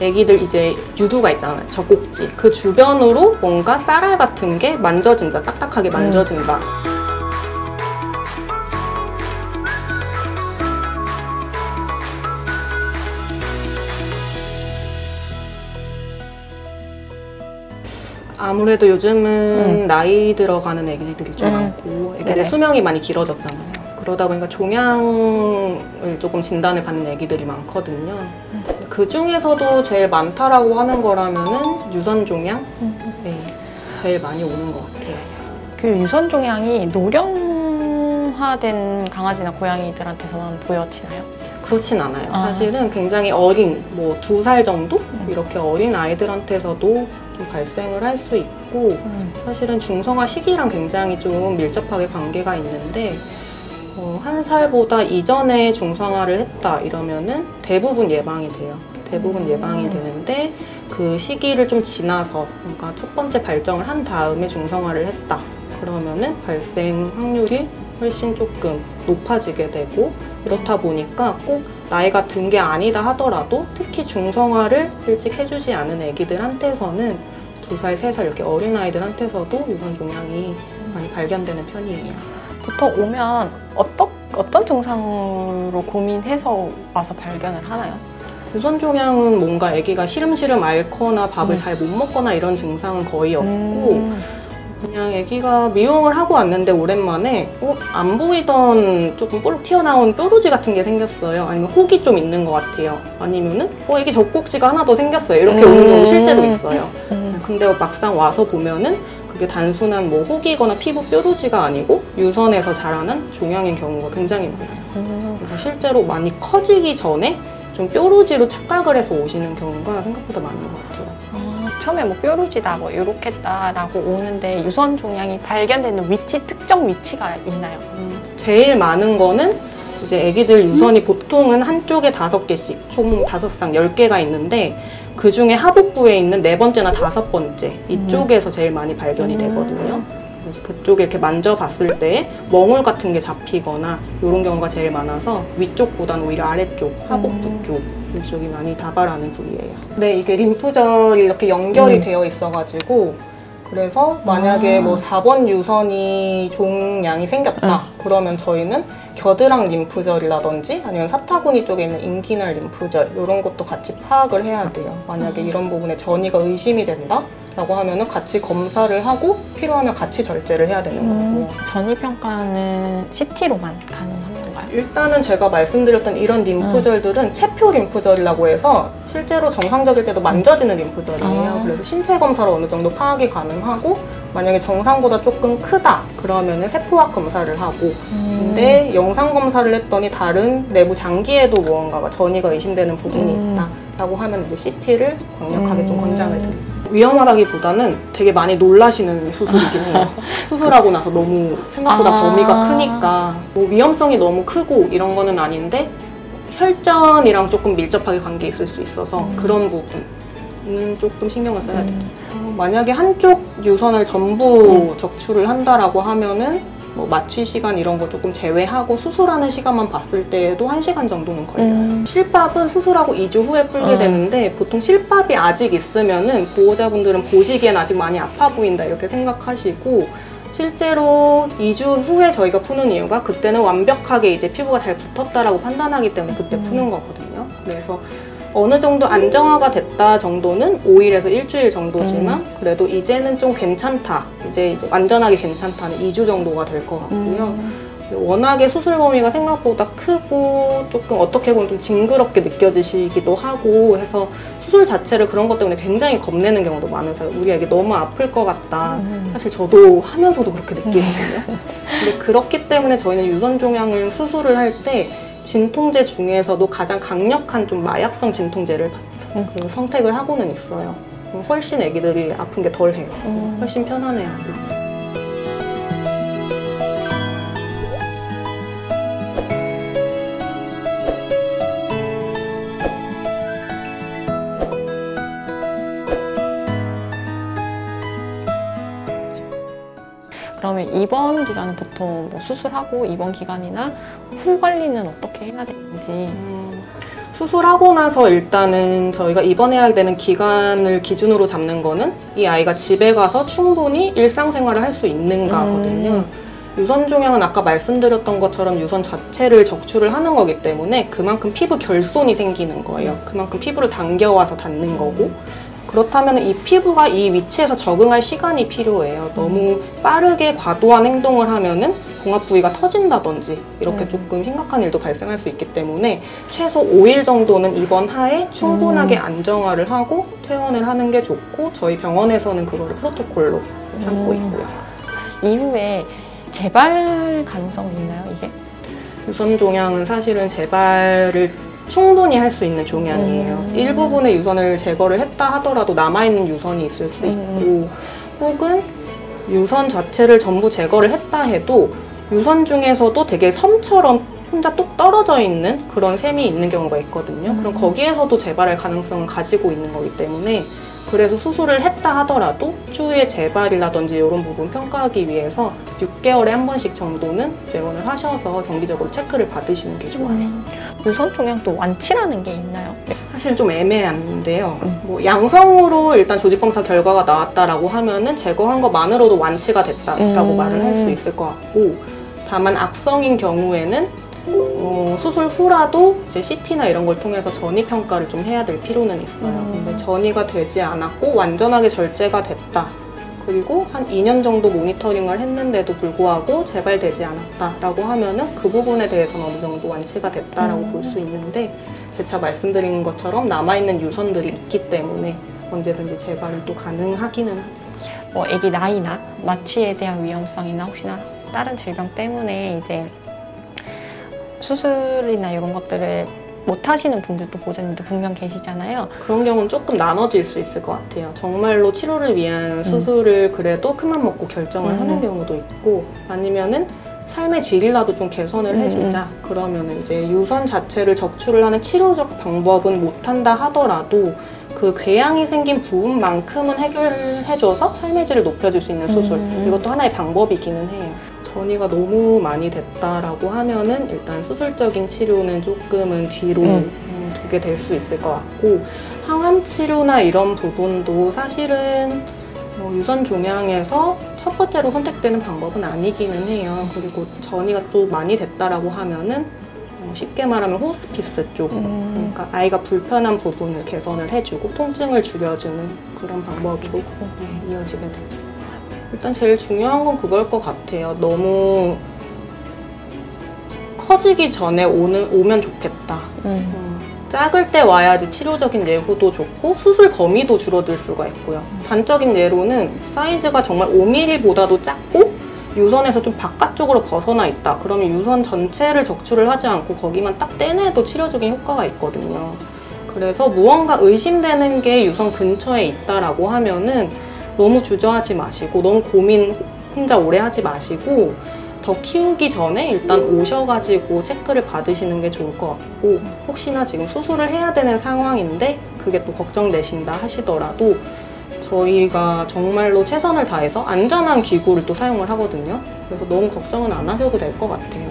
애기들 이제 유두가 있잖아요. 젖꼭지. 그 주변으로 뭔가 쌀알 같은 게 만져진다. 딱딱하게 만져진다. 아무래도 요즘은 나이 들어가는 애기들이 좀 많고 애기들 네네. 수명이 많이 길어졌잖아요. 그러다 보니까 종양을 조금 진단을 받는 애기들이 많거든요. 그 중에서도 제일 많다라고 하는 거라면은 유선 종양? 네, 제일 많이 오는 것 같아요. 그 유선 종양이 노령화된 강아지나 고양이들한테서만 보여지나요? 그렇진 않아요. 사실은 굉장히 어린, 뭐 2살 정도? 이렇게 어린 아이들한테서도 좀 발생을 할 수 있고 사실은 중성화 시기랑 굉장히 좀 밀접하게 관계가 있는데 1살보다 이전에 중성화를 했다 이러면은 대부분 예방이 돼요. 대부분 예방이 되는데 그 시기를 좀 지나서 그러니까 첫 번째 발정을 한 다음에 중성화를 했다 그러면은 발생 확률이 훨씬 조금 높아지게 되고 이렇다 보니까 꼭 나이가 든 게 아니다 하더라도 특히 중성화를 일찍 해주지 않은 애기들한테서는 2살, 3살 이렇게 어린아이들한테서도 유선 종양이 많이 발견되는 편이에요. 보통 오면 어떤 증상으로 고민해서 와서 발견을 하나요? 유선 종양은 뭔가 아기가 시름시름 앓거나 밥을 잘 못 먹거나 이런 증상은 거의 없고 그냥 아기가 미용을 하고 왔는데 오랜만에 안 보이던 조금 볼록 튀어나온 뾰루지 같은 게 생겼어요. 아니면 혹이 좀 있는 것 같아요. 아니면은 아기 젖꼭지가 하나 더 생겼어요. 이렇게 오는 경우 실제로 있어요. 근데 막상 와서 보면은 그게 단순한 뭐 혹이거나 피부 뾰루지가 아니고 유선에서 자라난 종양인 경우가 굉장히 많아요. 그래서 실제로 많이 커지기 전에 좀 뾰루지로 착각을 해서 오시는 경우가 생각보다 많은 것 같아요. 처음에 뭐 뾰루지다 뭐 요렇겠다라고 오는데 유선 종양이 발견되는 위치, 특정 위치가 있나요? 제일 많은 거는 이제 애기들 유선이 보통은 한쪽에 5개씩 총 5쌍 10개가 있는데 그 중에 하복부에 있는 4번째나 5번째 이쪽에서 제일 많이 발견이 되거든요. 그래서 그쪽에 이렇게 만져봤을 때 멍울 같은 게 잡히거나 이런 경우가 제일 많아서 위쪽보다는 오히려 아래쪽, 하복부 쪽 이쪽이 많이 다발하는 부위예요. 네, 이게 림프절이 이렇게 연결이 되어 있어가지고 그래서 만약에 뭐 4번 유선이 종양이 생겼다 그러면 저희는 겨드랑 림프절이라든지 아니면 사타구니 쪽에 있는 인기날 림프절 이런 것도 같이 파악을 해야 돼요. 만약에 이런 부분에 전이가 의심이 된다 라고 하면은 같이 검사를 하고 필요하면 같이 절제를 해야 되는 거고. 전이평가는 CT로만 가능한 건가요? 일단은 제가 말씀드렸던 이런 림프절들은 체표 림프절이라고 해서 실제로 정상적일 때도 만져지는 림프절이에요. 그래서 신체 검사로 어느 정도 파악이 가능하고 만약에 정상보다 조금 크다 그러면은 세포학 검사를 하고 근데 영상 검사를 했더니 다른 내부 장기에도 무언가가 전이가 의심되는 부분이 있다 라고 하면 이제 CT를 강력하게 좀 권장을 드립니다. 위험하다기보다는 되게 많이 놀라시는 수술이긴 해요. 수술하고 나서 너무 생각보다 범위가 크니까 뭐 위험성이 너무 크고 이런 거는 아닌데 혈전이랑 조금 밀접하게 관계 있을 수 있어서 그런 부분은 조금 신경을 써야 되죠. 만약에 한쪽 유선을 전부 적출을 한다라고 하면은 뭐 마취 시간 이런 거 조금 제외하고 수술하는 시간만 봤을 때에도 1시간 정도는 걸려요. 실밥은 수술하고 2주 후에 풀게 되는데 보통 실밥이 아직 있으면은 보호자분들은 보시기엔 아직 많이 아파 보인다 이렇게 생각하시고 실제로 2주 후에 저희가 푸는 이유가 그때는 완벽하게 이제 피부가 잘 붙었다라고 판단하기 때문에 그때 푸는 거거든요. 그래서 어느 정도 안정화가 됐다 정도는 5일에서 일주일 정도지만 그래도 이제는 좀 괜찮다. 이제 완전하게 괜찮다는 2주 정도가 될 것 같고요. 워낙에 수술 범위가 생각보다 크고 조금 어떻게 보면 좀 징그럽게 느껴지시기도 하고 해서 수술 자체를 그런 것 때문에 굉장히 겁내는 경우도 많으세요. 우리 애기 너무 아플 것 같다. 사실 저도 하면서도 그렇게 느끼거든요. 근데 그렇기 때문에 저희는 유선 종양을 수술을 할 때 진통제 중에서도 가장 강력한 좀 마약성 진통제를 그리고 선택을 하고는 있어요. 훨씬 애기들이 아픈 게 덜해요. 훨씬 편안해요. 그러면 입원 기간은 보통 뭐 수술하고 입원 기간이나 후 관리는 어떻게 해야 되는지? 수술하고 나서 일단은 저희가 입원해야 되는 기간을 기준으로 잡는 거는 이 아이가 집에 가서 충분히 일상생활을 할 수 있는가거든요. 유선 종양은 아까 말씀드렸던 것처럼 유선 자체를 적출을 하는 거기 때문에 그만큼 피부 결손이 생기는 거예요. 그만큼 피부를 당겨와서 닿는 거고, 그렇다면 이 피부가 이 위치에서 적응할 시간이 필요해요. 너무 빠르게 과도한 행동을 하면은 봉합 부위가 터진다든지 이렇게 조금 심각한 일도 발생할 수 있기 때문에 최소 5일 정도는 입원하에 충분하게 안정화를 하고 퇴원을 하는 게 좋고, 저희 병원에서는 그거를 프로토콜로 삼고 있고요. 이후에 재발 가능성이 있나요, 이게? 유선 종양은 사실은 재발을 충분히 할 수 있는 종양이에요. 일부분의 유선을 제거를 했다 하더라도 남아있는 유선이 있을 수 있고, 혹은 유선 자체를 전부 제거를 했다 해도 유선 중에서도 되게 섬처럼 혼자 뚝 떨어져 있는 그런 셈이 있는 경우가 있거든요. 그럼 거기에서도 재발할 가능성을 가지고 있는 거기 때문에, 그래서 수술을 했다 하더라도 추후에 재발이라든지 이런 부분 평가하기 위해서 6개월에 한 번씩 정도는 퇴원을 하셔서 정기적으로 체크를 받으시는 게 좋아요. 유선 종양도 완치라는 게 있나요? 사실 좀 애매한데요. 뭐 양성으로 일단 조직검사 결과가 나왔다라고 하면은 제거한 것만으로도 완치가 됐다라고 말을 할 수 있을 것 같고, 다만 악성인 경우에는 수술 후라도 이제 CT나 이런 걸 통해서 전이 평가를 좀 해야 될 필요는 있어요. 근데 전이가 되지 않았고 완전하게 절제가 됐다, 그리고 한 2년 정도 모니터링을 했는데도 불구하고 재발되지 않았다라고 하면은 그 부분에 대해서는 어느 정도 완치가 됐다라고 볼 수 있는데, 제가 말씀드린 것처럼 남아있는 유선들이 있기 때문에 언제든지 재발이 또 가능하기는 하죠. 뭐 아기 나이나 마취에 대한 위험성이나 혹시나 다른 질병 때문에 이제 수술이나 이런 것들을 못 하시는 분들도 보호자님도 분명 계시잖아요. 그런 경우는 조금 나눠질 수 있을 것 같아요. 정말로 치료를 위한 수술을 그래도 큰맘 먹고 결정을 하는 경우도 있고, 아니면은 삶의 질이라도 좀 개선을 해주자. 그러면 이제 유선 자체를 적출을 하는 치료적 방법은 못한다 하더라도 그 궤양이 생긴 부분만큼은 해결해줘서 삶의 질을 높여줄 수 있는 수술. 이것도 하나의 방법이기는 해요. 전이가 너무 많이 됐다라고 하면은 일단 수술적인 치료는 조금은 뒤로 두게 될 수 있을 것 같고, 항암 치료나 이런 부분도 사실은 유선 종양에서 첫 번째로 선택되는 방법은 아니기는 해요. 그리고 전이가 좀 많이 됐다라고 하면은 쉽게 말하면 호스피스 쪽, 그러니까 아이가 불편한 부분을 개선을 해주고 통증을 줄여주는 그런 방법으로 이어지게 되죠. 일단 제일 중요한 건 그걸 것 같아요. 너무 커지기 전에 오면 좋겠다. 작을 때 와야지 치료적인 예후도 좋고 수술 범위도 줄어들 수가 있고요. 단적인 예로는 사이즈가 정말 5mm보다도 작고 유선에서 좀 바깥쪽으로 벗어나 있다. 그러면 유선 전체를 적출을 하지 않고 거기만 딱 떼내도 치료적인 효과가 있거든요. 그래서 무언가 의심되는 게 유선 근처에 있다라고 하면은 너무 주저하지 마시고, 너무 고민 혼자 오래 하지 마시고, 더 키우기 전에 일단 오셔가지고 체크를 받으시는 게 좋을 것 같고, 혹시나 지금 수술을 해야 되는 상황인데 그게 또 걱정되신다 하시더라도 저희가 정말로 최선을 다해서 안전한 기구를 또 사용을 하거든요. 그래서 너무 걱정은 안 하셔도 될 것 같아요.